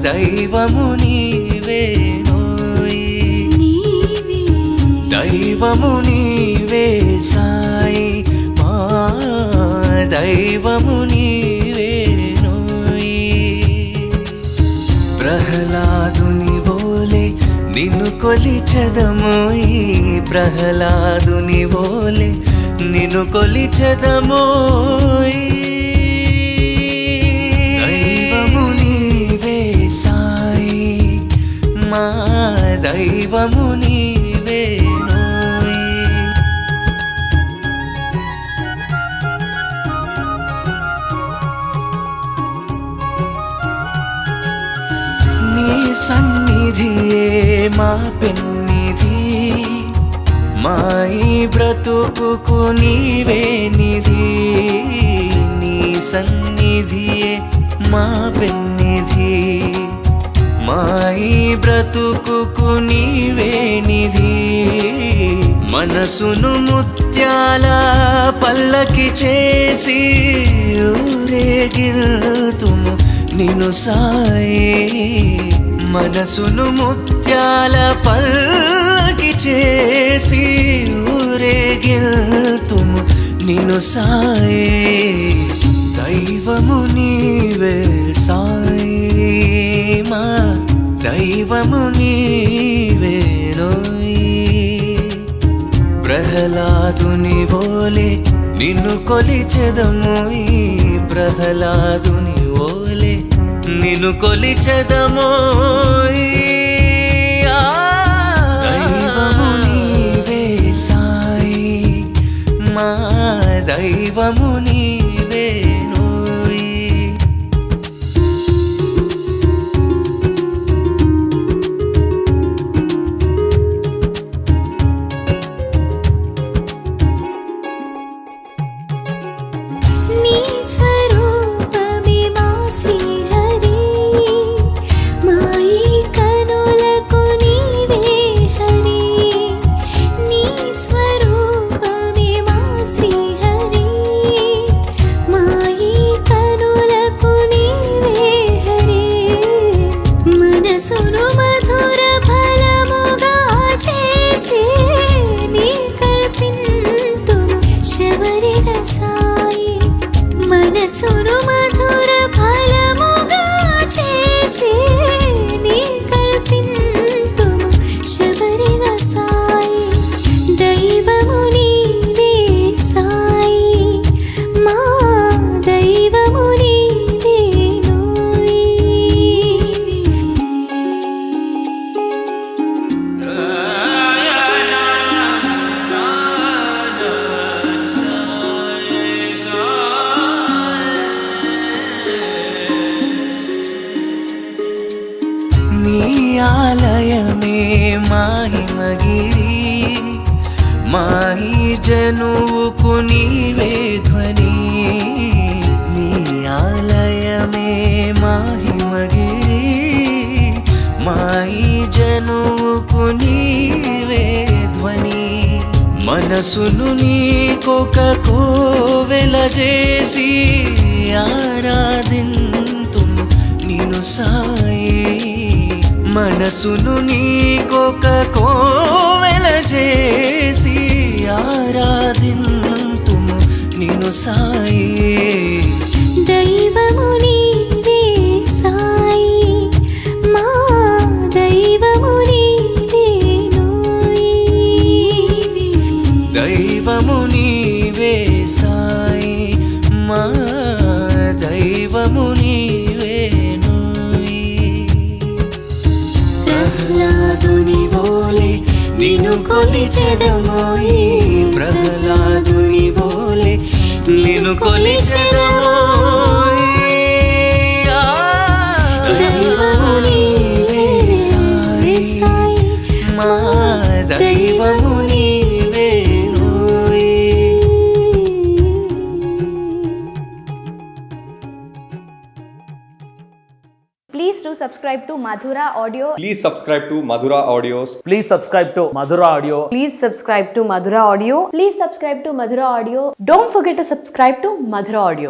దైవము నీవేనోయ్ దైవము నీవే సాయి మా దైవము నీవేనోయ్ ప్రహ్లాదుని వోలే నిన్ను కొలిచెదమోయ్ ప్రహ్లాదుని వోలే నిన్ను కొలిచెదమోయ్ దైవము నీవే సాయి మా దైవము నీవేనోయ్ నీ సన్నిధియే మా పెన్నిధి మా ఈ బ్రతుకుకు నీవే నిధి నీ సన్నిధియే మా పెన్నిధి మా ఈ బ్రతుకుకు నీవే నిధి మనసును ముత్యాల పల్లకి చేసి ఊరేగిల్తుము నిన్ను సాయి మనసును ముత్యాల పల్లకి చేసి ఊరేగిల్తుము నిన్ను సాయి దైవము నీవే సాయి మా దైవము నీవేనోయ్ ప్రహ్లాదుని వోలే నిన్ను కొలిచెదమోయ్ ప్రహ్లాదుని వోలే నిన్ను కొలిచెదమోయ్ దైవము నీవే సాయి మా దైవము నీవేనోయ్ నీ స్వరూపమే మా శ్రీహరి మా ఈ కనులకు నీవే హరి నీ స్వరూపమే మా శ్రీహరి మా ఈ కనులకు నీవే హరి మనసును మధుర ఫలముగా చేసి నీ కల్పింతుము శబరిగ సాయి మనసును మధుర ఫలముగా చేసి నీ కల్పింతుము శబరిగ సాయి దైవము నీవే సాయి మా దైవము నీవేనోయ్ నీ ఆలయమే మాహిమగిరి మాహి జనువుకు నీవే ధ్వని నీ ఆలయమే మాహిమగిరి మాహి జనువుకు నీవే ధ్వని మనసును నీకొక కోవెల చేసి ఆరాధింతుము నిన్ను సాయి మనసును నీకొక కోవెల చేసి ఆరాధింతుము నిన్ను సాయి దైవము నీవే సాయి మా దైవము నీవేనోయ్ దైవము నీవే సాయి మా దైవము నీవేనోయ్ ప్రహ్లాదుని వోలే నిన్ను కొలిచెదమోయ్ ప్రహ్లాదుని వోలే నిన్ను కొలిచెదమోయ్ దైవము నీవే సాయి మా దైవము నీవేనోయ్ Please do subscribe to Madhura Audio. Please subscribe to Madhura Audios. Please subscribe to Madhura Audio. Please subscribe to Madhura Audio. Please subscribe to Madhura Audio. Don't forget to subscribe to Madhura Audio.